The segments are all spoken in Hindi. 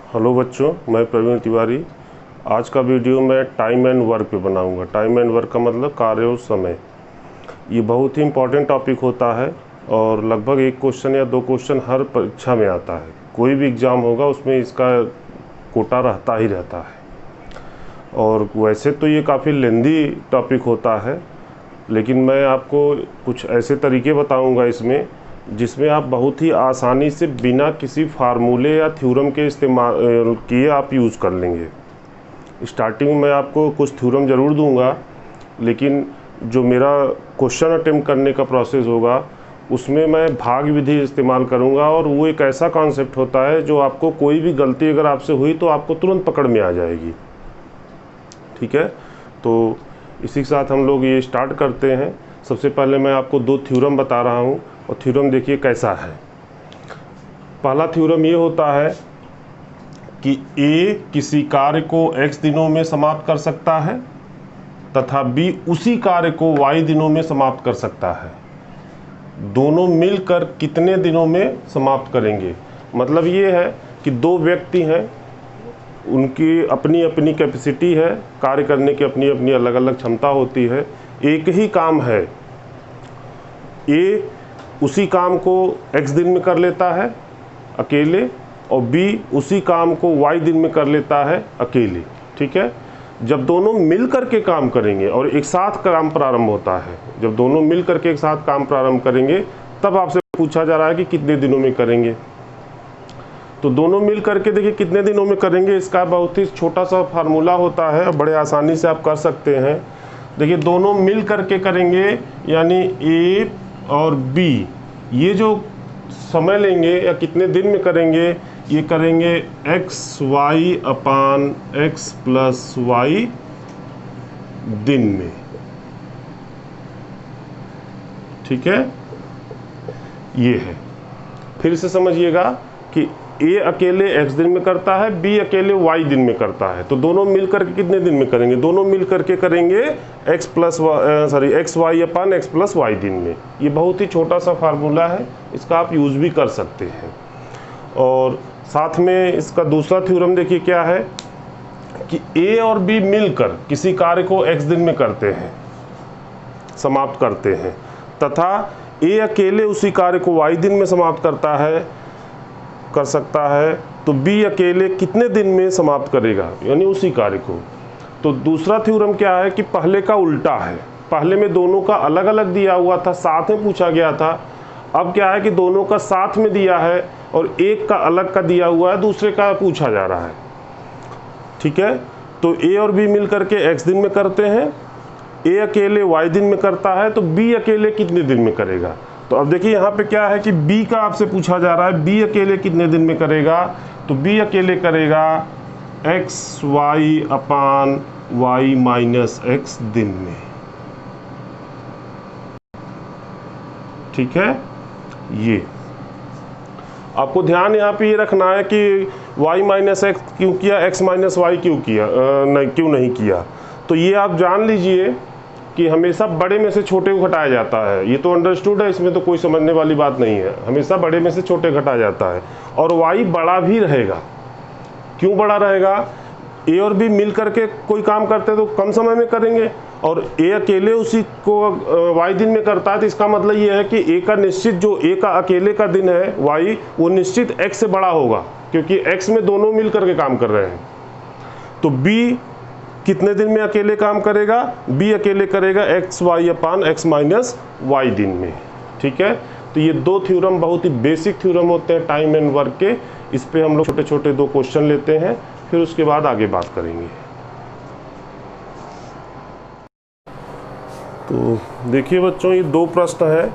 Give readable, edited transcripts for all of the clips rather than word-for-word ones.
हेलो बच्चों, मैं प्रवीण तिवारी। आज का वीडियो मैं टाइम एंड वर्क पे बनाऊंगा। टाइम एंड वर्क का मतलब कार्य और समय। ये बहुत ही इम्पॉर्टेंट टॉपिक होता है और लगभग एक क्वेश्चन या दो क्वेश्चन हर परीक्षा में आता है। कोई भी एग्ज़ाम होगा उसमें इसका कोटा रहता ही रहता है। और वैसे तो ये काफ़ी लेंदी टॉपिक होता है, लेकिन मैं आपको कुछ ऐसे तरीके बताऊंगा इसमें जिसमें आप बहुत ही आसानी से बिना किसी फार्मूले या थ्योरम के इस्तेमाल किए आप यूज़ कर लेंगे। स्टार्टिंग में मैं आपको कुछ थ्योरम ज़रूर दूंगा, लेकिन जो मेरा क्वेश्चन अटेम्प्ट करने का प्रोसेस होगा उसमें मैं भाग विधि इस्तेमाल करूंगा। और वो एक ऐसा कॉन्सेप्ट होता है जो आपको कोई भी गलती अगर आपसे हुई तो आपको तुरंत पकड़ में आ जाएगी। ठीक है, तो इसी के साथ हम लोग ये स्टार्ट करते हैं। सबसे पहले मैं आपको दो थ्योरम बता रहा हूँ और थ्योरम देखिए कैसा है। पहला थ्योरम ये होता है कि ए किसी कार्य को x दिनों में समाप्त कर सकता है तथा b उसी कार्य को y दिनों में समाप्त कर सकता है। दोनों मिलकर कितने दिनों में समाप्त करेंगे? मतलब ये है कि दो व्यक्ति हैं, उनकी अपनी अपनी कैपेसिटी है, कार्य करने की अपनी अपनी अलग अलग क्षमता होती है। एक ही काम है, ए उसी काम को x दिन में कर लेता है अकेले और b उसी काम को y दिन में कर लेता है अकेले। ठीक है, जब दोनों मिल करके काम करेंगे और एक साथ काम प्रारंभ होता है, जब दोनों मिल करके एक साथ काम प्रारंभ करेंगे तब आपसे पूछा जा रहा है कि कितने दिनों में करेंगे। तो दोनों मिल करके देखिए कितने दिनों में करेंगे, इसका बहुत ही छोटा सा फार्मूला होता है, बड़े आसानी से आप कर सकते हैं। देखिए दोनों मिल करके करेंगे यानी ए और बी, ये जो समय लेंगे या कितने दिन में करेंगे, ये करेंगे एक्स वाई अपान एक्स प्लस वाई दिन में। ठीक है, ये है। फिर से समझिएगा कि ए अकेले x दिन में करता है, b अकेले y दिन में करता है। तो दोनों मिलकर के कितने दिन में करेंगे? दोनों मिलकर के करेंगे एक्स वाई अपान एक्स प्लस वाई दिन में। ये बहुत ही छोटा सा फार्मूला है, इसका आप यूज़ भी कर सकते हैं। और साथ में इसका दूसरा थ्योरम देखिए क्या है कि a और b मिलकर किसी कार्य को x दिन में करते हैं, समाप्त करते हैं, तथा a अकेले उसी कार्य को y दिन में समाप्त कर सकता है। तो b अकेले कितने दिन में समाप्त करेगा, यानी उसी कार्य को। तो दूसरा थ्योरम क्या है कि पहले का उल्टा है। पहले में दोनों का अलग अलग दिया हुआ था, साथ में पूछा गया था। अब क्या है कि दोनों का साथ में दिया है और एक का अलग का दिया हुआ है, दूसरे का पूछा जा रहा है। ठीक है, तो a और b मिल करके x दिन में करते हैं, a अकेले y दिन में करता है, तो b अकेले कितने दिन में करेगा? तो अब देखिए यहाँ पे क्या है कि b का आपसे पूछा जा रहा है, b अकेले कितने दिन में करेगा? तो b अकेले करेगा x Y upon y minus x दिन में। ठीक है, ये आपको ध्यान यहाँ पे ये रखना है कि y माइनस एक्स क्यों किया, x माइनस वाई क्यों किया, क्यों नहीं किया। तो ये आप जान लीजिए कि हमेशा बड़े में से छोटे को घटाया जाता है। ये तो अंडरस्टूड है, इसमें तो कोई समझने वाली बात नहीं है। हमेशा बड़े में से छोटे घटाया जाता है और y बड़ा भी रहेगा। क्यों बड़ा रहेगा? a और b मिल करके कोई काम करते हैं तो कम समय में करेंगे और a अकेले उसी को y दिन में करता है। तो इसका मतलब ये है कि a का निश्चित, जो a का अकेले का दिन है y, वो निश्चित x से बड़ा होगा, क्योंकि x में दोनों मिल करके काम कर रहे हैं। तो b कितने दिन में अकेले काम करेगा? b अकेले करेगा एक्स वाई अपान एक्स माइनस वाई दिन में। ठीक है, तो ये दो थ्योरम बहुत ही बेसिक थ्योरम होते हैं टाइम एंड वर्क के। इस पे हम लोग छोटे छोटे दो क्वेश्चन लेते हैं, फिर उसके बाद आगे बात करेंगे। तो देखिए बच्चों, ये दो प्रश्न है।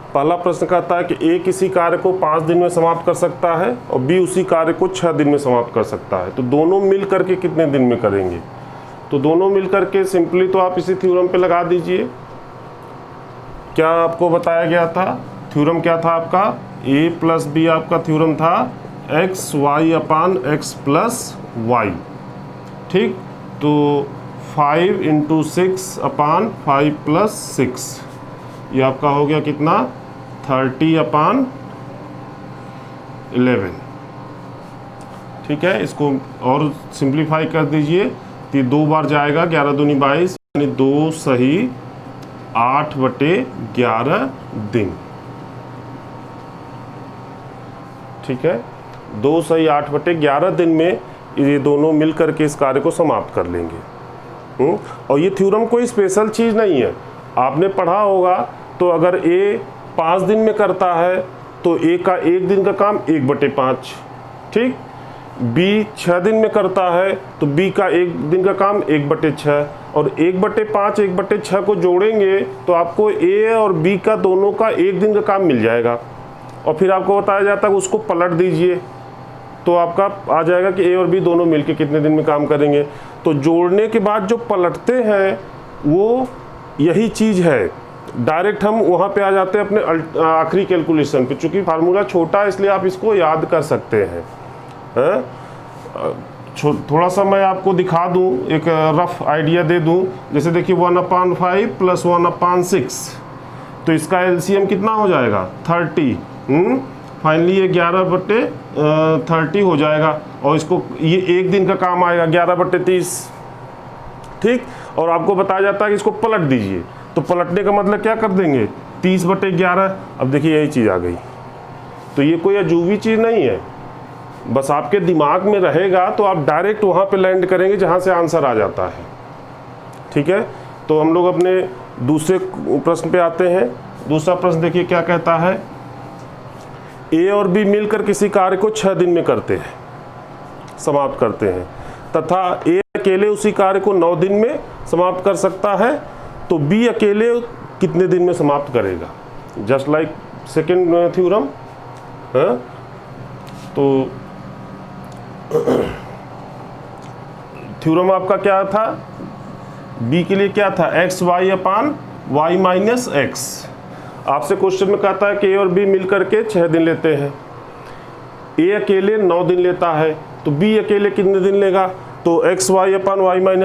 पहला प्रश्न कहता है कि a किसी कार्य को 5 दिन में समाप्त कर सकता है और b उसी कार्य को 6 दिन में समाप्त कर सकता है। तो दोनों मिल करके कितने दिन में करेंगे? तो दोनों मिल करके सिंपली तो आप इसी थ्योरम पे लगा दीजिए। क्या आपको बताया गया था? थ्योरम क्या था आपका? a प्लस b आपका थ्योरम था एक्स वाई अपान एक्स प्लस वाई। ठीक, तो 5 इंटू 6 अपान 5 प्लस 6, ये आपका हो गया कितना? 30 अपान 11। ठीक है, इसको और सिंप्लीफाई कर दीजिए तो 2 बार जाएगा, 11 दूनी 22, यानी 2 सही 8/11 दिन। ठीक है, 2 सही 8/11 दिन में ये दोनों मिल करके इस कार्य को समाप्त कर लेंगे। और ये थ्योरम कोई स्पेशल चीज़ नहीं है, आपने पढ़ा होगा। तो अगर ए 5 दिन में करता है तो ए का 1 दिन का काम 1/5, ठीक। बी 6 दिन में करता है तो बी का 1 दिन का काम 1/6, और 1/5 1/6 को जोड़ेंगे तो आपको ए और बी का दोनों का 1 दिन का काम मिल जाएगा। और फिर आपको बताया जाता है कि उसको पलट दीजिए तो आपका आ जाएगा कि ए और बी दोनों मिलके कितने दिन में काम करेंगे। तो जोड़ने के बाद जो पलटते हैं वो यही चीज़ है। डायरेक्ट हम वहाँ पे आ जाते हैं अपने आखिरी कैलकुलेशन पे, चूँकि फार्मूला छोटा है इसलिए आप इसको याद कर सकते हैं। थोड़ा सा मैं आपको दिखा दूँ, एक रफ आइडिया दे दूँ। जैसे देखिए 1/5 + 1/6, तो इसका एलसीएम कितना हो जाएगा 30। फाइनली ये 11/30 हो जाएगा, और इसको ये 1 दिन का काम आएगा 11/30, ठीक। और आपको बताया जाता है कि इसको पलट दीजिए, तो पलटने का मतलब क्या कर देंगे 30/11। अब देखिए यही चीज़ आ गई। तो ये कोई अजूबी चीज़ नहीं है, बस आपके दिमाग में रहेगा तो आप डायरेक्ट वहाँ पे लैंड करेंगे जहाँ से आंसर आ जाता है। ठीक है, तो हम लोग अपने दूसरे प्रश्न पे आते हैं। दूसरा प्रश्न देखिए क्या कहता है, ए और बी मिलकर किसी कार्य को 6 दिन में करते हैं, समाप्त करते हैं, तथा ए अकेले उसी कार्य को 9 दिन में समाप्त कर सकता है, तो बी अकेले कितने दिन में समाप्त करेगा। Just like second theorem. तो थ्योरम आपका क्या था, बी के लिए क्या था xy/y - x। आपसे क्वेश्चन में कहता है कि ए और बी मिलकर के 6 दिन लेते हैं, ए अकेले 9 दिन लेता है, तो बी अकेले कितने दिन लेगा। तो xy/y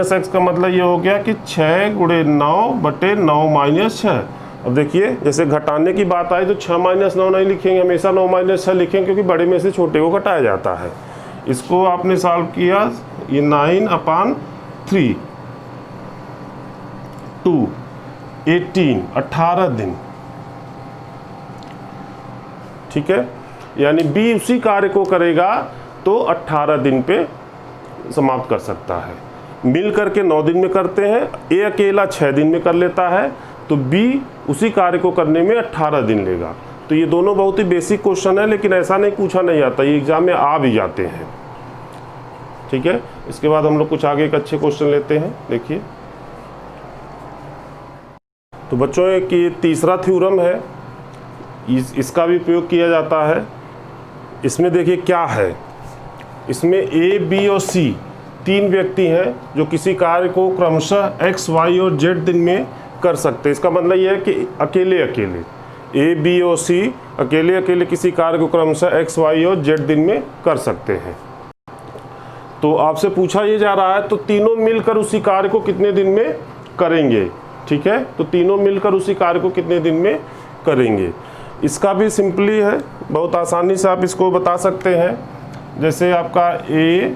- x का मतलब ये हो गया कि 6 × 9/9 - 6। अब देखिए जैसे घटाने की बात आई तो 6 - 9 नहीं लिखेंगे, हमेशा 9 - 6 लिखेंगे, क्योंकि बड़े में से छोटे को घटाया जाता है। इसको आपने सॉल्व किया, ये 9/3 2 18 18 दिन। ठीक है, यानी बी उसी कार्य को करेगा तो 18 दिन पे समाप्त कर सकता है। मिल करके 9 दिन में करते हैं, ए अकेला 6 दिन में कर लेता है, तो बी उसी कार्य को करने में 18 दिन लेगा। तो ये दोनों बहुत ही बेसिक क्वेश्चन है, लेकिन ऐसा नहीं पूछा नहीं जाता, ये एग्जाम में आ भी जाते हैं। ठीक है, इसके बाद हम लोग कुछ आगे एक अच्छे क्वेश्चन लेते हैं। देखिए तो बच्चों कि तीसरा थ्योरम है, इसका भी उपयोग किया जाता है। इसमें देखिए क्या है, इसमें ए बी और सी 3 व्यक्ति हैं जो किसी कार्य को क्रमशः x y और z दिन में कर सकते हैं। इसका मतलब यह है कि अकेले अकेले ए बी और सी अकेले अकेले किसी कार्य को क्रमशः x y और z दिन में कर सकते हैं। तो आपसे पूछा ये जा रहा है तो तीनों मिलकर उसी कार्य को कितने दिन में करेंगे। ठीक है, तो तीनों मिलकर उसी कार्य को कितने दिन में करेंगे। इसका भी सिंपली है, बहुत आसानी से आप इसको बता सकते हैं। जैसे आपका ए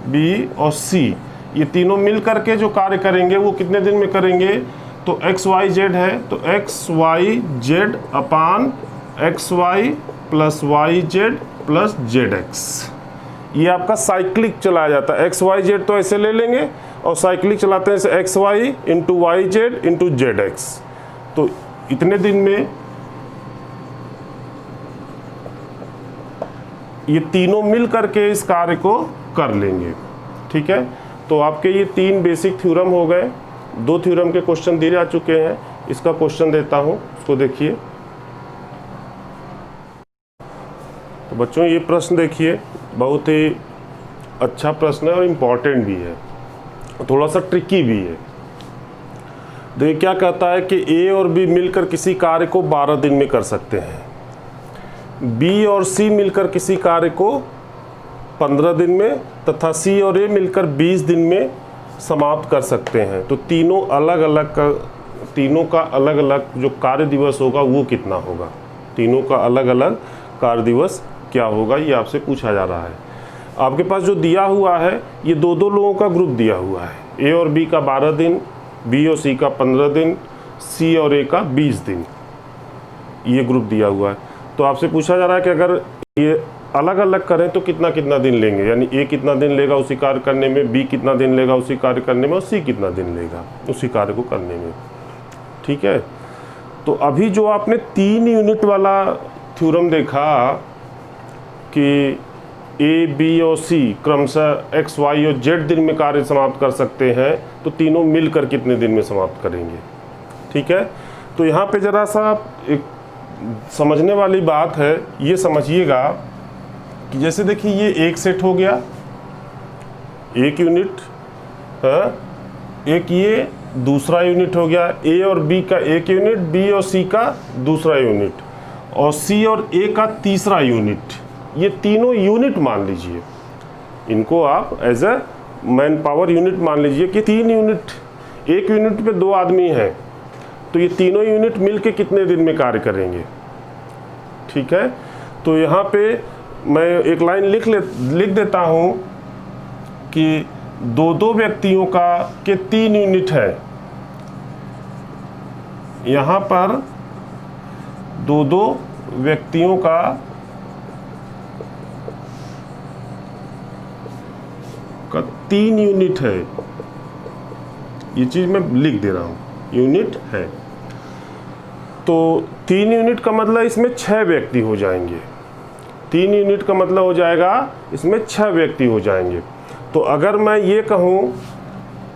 बी और सी ये तीनों मिल करके जो कार्य करेंगे वो कितने दिन में करेंगे। तो एक्स वाई जेड है, तो x y z upon x y plus y z plus z x, ये आपका साइक्लिक चलाया जाता है। एक्स वाई जेड तो ऐसे ले लेंगे और साइक्लिक चलाते हैं X Y into Y Z into Z X. तो इतने दिन में ये तीनों मिल करके इस कार्य को कर लेंगे। ठीक है, तो आपके ये 3 बेसिक थ्योरम हो गए। 2 थ्योरम के क्वेश्चन दिए जा चुके हैं, इसका क्वेश्चन देता हूँ, उसको देखिए। तो बच्चों ये प्रश्न देखिए, बहुत ही अच्छा प्रश्न है और इम्पॉर्टेंट भी है, थोड़ा सा ट्रिकी भी है। देखिए क्या कहता है कि ए और बी मिलकर किसी कार्य को 12 दिन में कर सकते हैं, बी और सी मिलकर किसी कार्य को 15 दिन में, तथा सी और ए मिलकर 20 दिन में समाप्त कर सकते हैं। तो तीनों का अलग अलग जो कार्य दिवस होगा वो कितना होगा, तीनों का अलग अलग कार्य दिवस क्या होगा, ये आपसे पूछा जा रहा है। आपके पास जो दिया हुआ है ये दो दो लोगों का ग्रुप दिया हुआ है, ए और बी का 12 दिन, बी और सी का 15 दिन, सी और ए का 20 दिन, ये ग्रुप दिया हुआ है। तो आपसे पूछा जा रहा है कि अगर ये अलग अलग करें तो कितना कितना दिन लेंगे, यानी ए कितना दिन लेगा उसी कार्य करने में, बी कितना दिन लेगा उसी कार्य करने में, और सी कितना दिन लेगा उसी कार्य को करने में। ठीक है, तो अभी जो आपने 3 यूनिट वाला थ्योरम देखा कि ए, बी और सी क्रमशः एक्स, वाई और जेड दिन में कार्य समाप्त कर सकते हैं, तो तीनों मिलकर कितने दिन में समाप्त करेंगे। ठीक है, तो यहाँ पे ज़रा सा एक समझने वाली बात है, ये समझिएगा कि जैसे देखिए ये एक सेट हो गया, एक यूनिट है, एक ये दूसरा यूनिट हो गया, ए और बी का एक यूनिट, बी और सी का दूसरा यूनिट, और सी और ए का तीसरा यूनिट। ये तीनों यूनिट मान लीजिए, इनको आप as a man power unit मान लीजिए कि 3 यूनिट, एक यूनिट पे 2 आदमी हैं, तो ये तीनों यूनिट मिलके कितने दिन में कार्य करेंगे। ठीक है, तो यहाँ पे मैं एक लाइन लिख देता हूँ कि दो व्यक्तियों का के 3 यूनिट है, यहाँ पर दो व्यक्तियों का का 3 यूनिट है, ये चीज़ मैं लिख दे रहा हूँ, यूनिट है। तो 3 यूनिट का मतलब इसमें 6 व्यक्ति हो जाएंगे, 3 यूनिट का मतलब हो जाएगा इसमें 6 व्यक्ति हो जाएंगे। तो अगर मैं ये कहूँ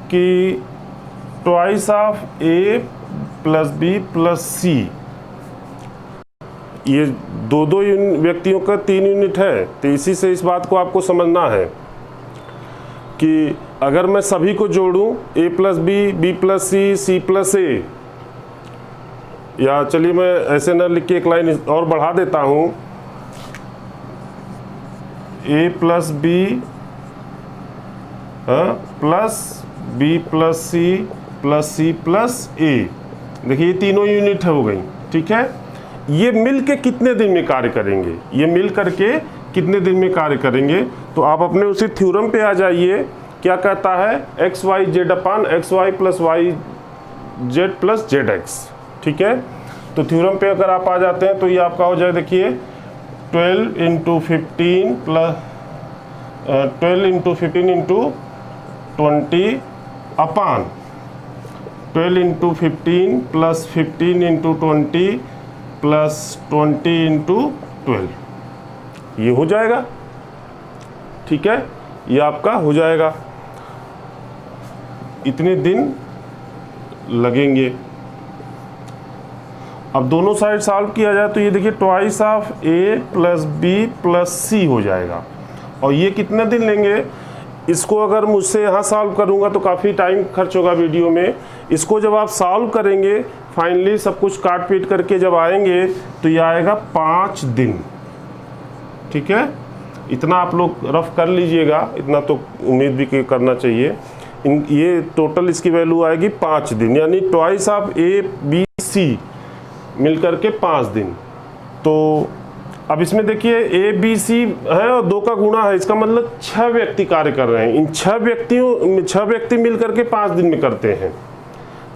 कि twice of a plus b plus c, ये दो व्यक्तियों का 3 यूनिट है, तो इसी से इस बात को आपको समझना है कि अगर मैं सभी को जोड़ूं a plus b, b plus c, c plus a, या चलिए मैं ऐसे न लिख के एक लाइन और बढ़ा देता हूं, a plus b plus b plus c plus a, देखिए ये तीनों यूनिट हो गई। ठीक है, ये मिल के कितने दिन में कार्य करेंगे, ये मिल करके कितने दिन में कार्य करेंगे। तो आप अपने उसी थ्योरम पे आ जाइए, क्या कहता है, x y z upon x y plus y z plus z x. ठीक है, तो थ्योरम पे अगर आप आ जाते हैं तो ये आपका हो जाए, देखिए 12 इंटू 15 प्लस 12 इंटू 15 इंटू 20 अपान 12 into 15 plus 15 into 20 plus 20 into 12, ये हो जाएगा। ठीक है, ये आपका हो जाएगा, इतने दिन लगेंगे। अब दोनों साइड सॉल्व किया जाए तो ये देखिए twice of a plus b plus c हो जाएगा, और ये कितने दिन लेंगे। इसको अगर मुझसे यहाँ सॉल्व करूँगा तो काफ़ी टाइम खर्च होगा वीडियो में। इसको जब आप सॉल्व करेंगे फाइनली सब कुछ काट पीट करके जब आएंगे तो ये आएगा 5 दिन। ठीक है, इतना आप लोग रफ कर लीजिएगा, इतना तो उम्मीद भी करना चाहिए। ये टोटल इसकी वैल्यू आएगी 5 दिन, यानी twice of A B C मिलकर के 5 दिन। तो अब इसमें देखिए ए बी सी है और 2 का गुणा है, इसका मतलब 6 व्यक्ति कार्य कर रहे हैं। इन 6 व्यक्ति मिलकर के 5 दिन में करते हैं।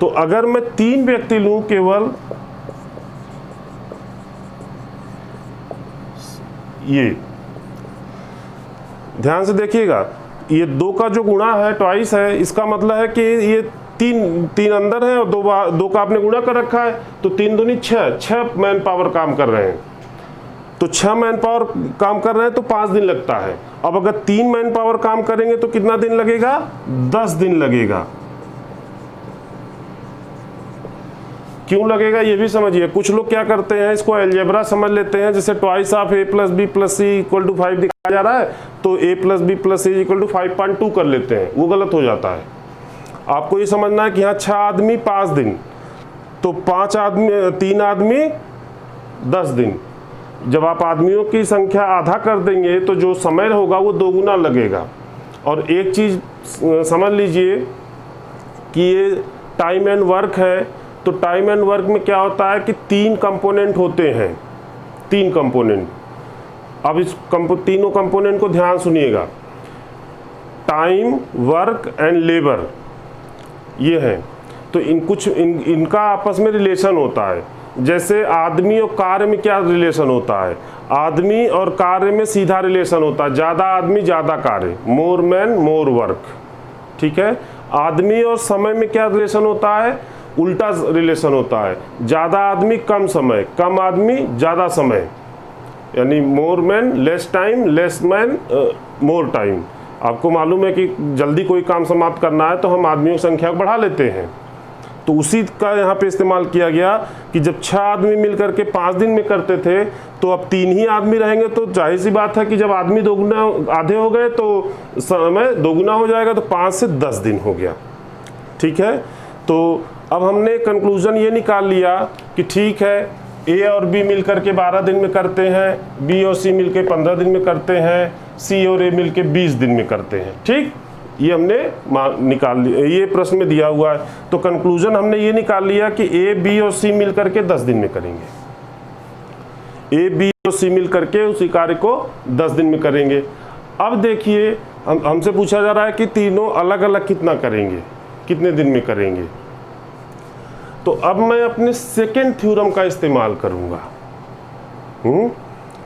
तो अगर मैं 3 व्यक्ति लूं केवल, ये ध्यान से देखिएगा, ये 2 का जो गुणा है ट्वाइस है, इसका मतलब है कि ये 3 अंदर है और 2 का आपने गुणा कर रखा है, तो 3 दूनी 6 मैन पावर काम कर रहे हैं। तो 6 मैन पावर काम कर रहे हैं तो 5 दिन लगता है। अब अगर 3 मैन पावर काम करेंगे तो कितना दिन लगेगा, 10 दिन लगेगा। क्यों लगेगा ये भी समझिए। कुछ लोग क्या करते हैं, इसको अलजेब्रा समझ लेते हैं, जैसे twice of a plus b plus c equal to 5 दिखाया जा रहा है तो a plus b plus c equal to 5.2 कर लेते हैं, वो गलत हो जाता है। आपको ये समझना है कि यहाँ 6 आदमी 5 दिन, तो 3 आदमी 10 दिन। जब आप आदमियों की संख्या आधा कर देंगे तो जो समय होगा वो 2 गुना लगेगा। और एक चीज़ समझ लीजिए कि ये टाइम एंड वर्क है, तो टाइम एंड वर्क में क्या होता है कि 3 कंपोनेंट होते हैं, 3 कंपोनेंट। अब इस तीनों कंपोनेंट को ध्यान सुनिएगा। टाइम, वर्क एंड लेबर ये है, तो इनका आपस में रिलेशन होता है। जैसे आदमी और कार्य में क्या रिलेशन होता है, आदमी और कार्य में सीधा रिलेशन होता है, ज़्यादा आदमी ज़्यादा कार्य, मोर मैन मोर वर्क, ठीक है। आदमी और समय में क्या रिलेशन होता है, उल्टा रिलेशन होता है, ज़्यादा आदमी कम समय, कम आदमी ज़्यादा समय, यानी more man less time, less man more time. आपको मालूम है कि जल्दी कोई काम समाप्त करना है तो हम आदमियों की संख्या को बढ़ा लेते हैं, तो उसी का यहाँ पे इस्तेमाल किया गया कि जब 6 आदमी मिलकर के 5 दिन में करते थे, तो अब 3 ही आदमी रहेंगे, तो जाहिर सी बात है कि जब आदमी दोगुना आधे हो गए तो समय दोगुना हो जाएगा, तो 5 से 10 दिन हो गया, ठीक है। तो अब हमने कंक्लूजन ये निकाल लिया कि ठीक है, ए और बी मिलकर के 12 दिन में करते हैं, बी और सी मिलकर 15 दिन में करते हैं, सी और ए मिलकर 20 दिन में करते हैं, ठीक। ये हमने निकाल लिया, ये प्रश्न में दिया हुआ है। तो कंक्लूजन हमने ये निकाल लिया कि ए, बी और सी मिलकर के 10 दिन में करेंगे, ए, बी और सी मिलकर के उसी कार्य को 10 दिन में करेंगे। अब देखिए, हमसे पूछा जा रहा है कि तीनों अलग अलग कितना करेंगे, कितने दिन में करेंगे। तो अब मैं अपने सेकेंड थ्योरम का इस्तेमाल करूंगा।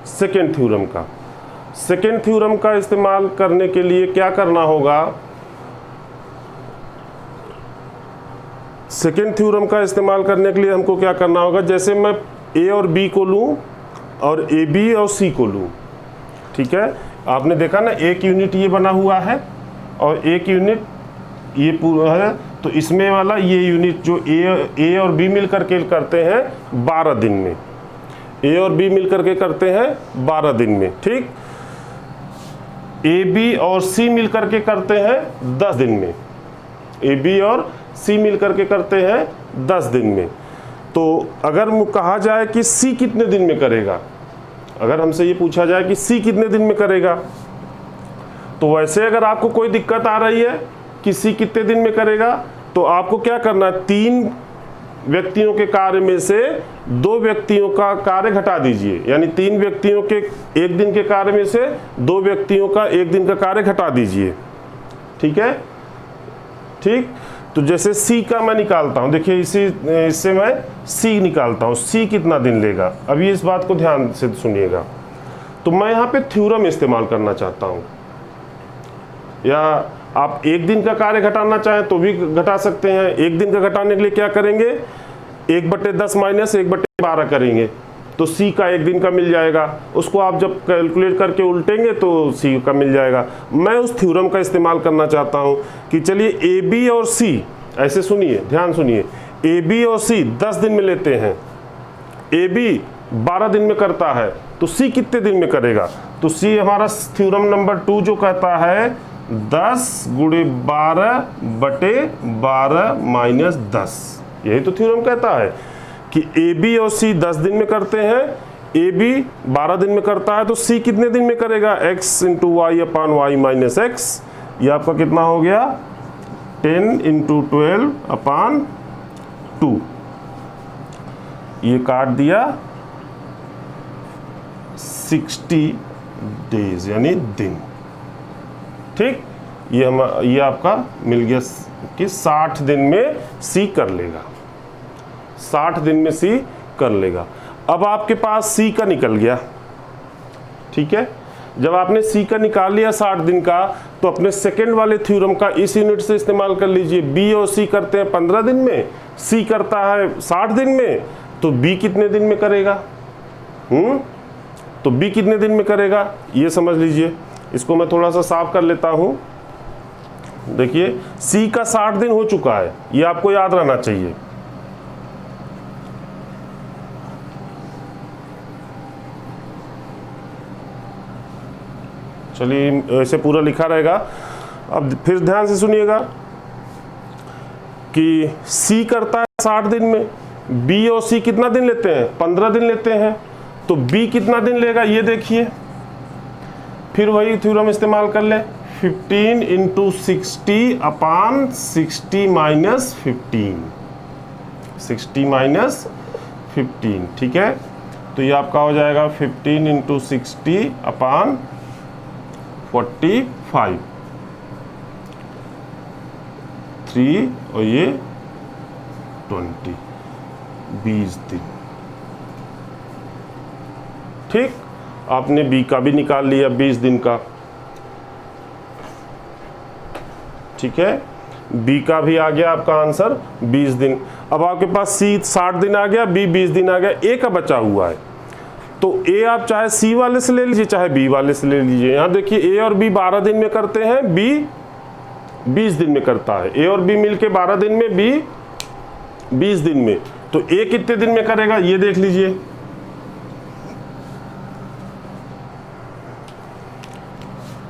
सेकेंड थ्योरम का इस्तेमाल करने के लिए क्या करना होगा, सेकेंड थ्योरम का इस्तेमाल करने के लिए हमको क्या करना होगा, जैसे मैं ए और बी को लूं और ए बी और सी को लूं, ठीक है। आपने देखा ना, एक यूनिट ये बना हुआ है और एक यूनिट ये पूरा है, तो इसमें वाला ये यूनिट जो ए और बी मिल करके करते हैं 12 दिन में, ए और बी मिल करके करते हैं 12 दिन में, ठीक। ए बी और सी मिल करके करते हैं 10 दिन में, ए बी और सी मिल करके करते हैं 10 दिन में। तो अगर कहा जाए कि सी कितने दिन में करेगा, अगर हमसे ये पूछा जाए कि सी कितने दिन में करेगा, तो वैसे अगर आपको कोई दिक्कत आ रही है कि सी कितने दिन में करेगा, तो आपको क्या करना है, 3 व्यक्तियों के कार्य में से 2 व्यक्तियों का कार्य घटा दीजिए, यानी 3 व्यक्तियों के 1 दिन के कार्य में से 2 व्यक्तियों का 1 दिन का कार्य घटा दीजिए, ठीक है, ठीक। तो जैसे सी का मैं निकालता हूं, देखिए इससे मैं सी निकालता हूं, सी कितना दिन लेगा। अभी इस बात को ध्यान से सुनिएगा। तो मैं यहाँ पे थ्योरम इस्तेमाल करना चाहता हूं, या आप 1 दिन का कार्य घटाना चाहें तो भी घटा सकते हैं। 1 दिन का घटाने के लिए क्या करेंगे, 1/10 माइनस 1/12 करेंगे, तो सी का 1 दिन का मिल जाएगा। उसको आप जब कैलकुलेट करके उल्टेंगे तो सी का मिल जाएगा। मैं उस थ्योरम का इस्तेमाल करना चाहता हूं कि चलिए ए बी और सी, ऐसे सुनिए, ध्यान सुनिए, ए बी और सी 10 दिन में लेते हैं, ए बी 12 दिन में करता है, तो सी कितने दिन में करेगा। तो सी हमारा थ्योरम नंबर 2 जो कहता है 10 × 12/12 माइनस 10, यही तो थ्योरम कहता है कि ए बी और सी 10 दिन में करते हैं, ए बी 12 दिन में करता है, तो सी कितने दिन में करेगा, x × y/y माइनस x। ये आपका कितना हो गया, 10 × 12/2, ये काट दिया 60 डेज यानी दिन, ठीक। ये आपका मिल गया कि 60 दिन में सी कर लेगा, 60 दिन में सी कर लेगा। अब आपके पास सी का निकल गया, ठीक है। जब आपने सी का निकाल लिया 60 दिन का, तो अपने सेकेंड वाले थ्योरम का इस यूनिट से इस्तेमाल कर लीजिए। बी और सी करते हैं 15 दिन में, सी करता है 60 दिन में, तो बी कितने दिन में करेगा, तो बी कितने दिन में करेगा ये समझ लीजिए। इसको मैं थोड़ा सा साफ कर लेता हूं। देखिए सी का 60 दिन हो चुका है, ये आपको याद रहना चाहिए। चलिए ऐसे पूरा लिखा रहेगा। अब फिर ध्यान से सुनिएगा कि सी करता है 60 दिन में, बी और सी कितना दिन लेते हैं, 15 दिन लेते हैं, तो बी कितना दिन लेगा ये देखिए। फिर वही थ्योरम इस्तेमाल कर ले, 15 × 60/60 माइनस 15, 60 माइनस 15, ठीक है। तो तो ये आपका हो जाएगा 15 इंटू 60 अपान 45, 3 और ये 20, 20 दिन। ठीक, आपने बी का भी निकाल लिया 20 दिन का। ठीक है, बी का भी आ गया आपका आंसर 20 दिन। अब आपके पास सी 60 दिन आ गया, बी 20 दिन आ गया, ए का बचा हुआ है। तो ए आप चाहे सी वाले से ले लीजिए चाहे बी वाले से ले लीजिए। यहाँ देखिए ए और बी 12 दिन में करते हैं, बी 20 दिन में करता है। ए और बी मिलके 12 दिन में, बी 20 दिन में। तो ए कितने दिन में करेगा ये देख लीजिए।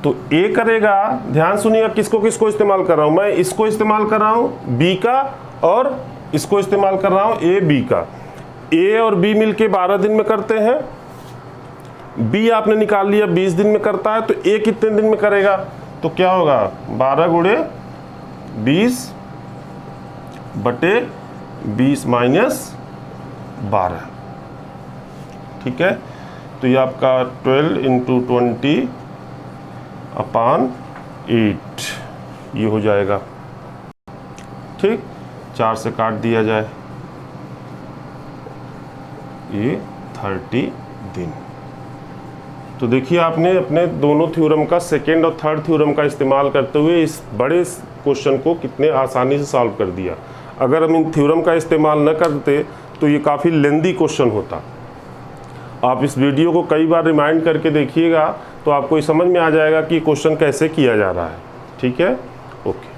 तो ए करेगा, ध्यान सुनिएगा, किसको किसको इस्तेमाल कर रहा हूं मैं, इसको इस्तेमाल कर रहा हूं बी का, और इसको इस्तेमाल कर रहा हूं ए बी का। ए और बी मिलके 12 दिन में करते हैं, बी आपने निकाल लिया 20 दिन में करता है। तो ए कितने दिन में करेगा, तो क्या होगा 12 गुणे 20 बटे 20 माइनस 12। ठीक है, तो ये आपका 12 इंटू 20 अपान 8 ये हो जाएगा। ठीक, 4 से काट दिया जाए, ये 30 दिन। तो देखिए आपने अपने दोनों थ्योरम का, सेकेंड और थर्ड थ्योरम का इस्तेमाल करते हुए इस बड़े क्वेश्चन को कितने आसानी से सॉल्व कर दिया। अगर हम इन थ्योरम का इस्तेमाल न करते तो ये काफ़ी लेंदी क्वेश्चन होता। आप इस वीडियो को कई बार रिमाइंड करके देखिएगा तो आपको ये समझ में आ जाएगा कि क्वेश्चन कैसे किया जा रहा है। ठीक है, ओके।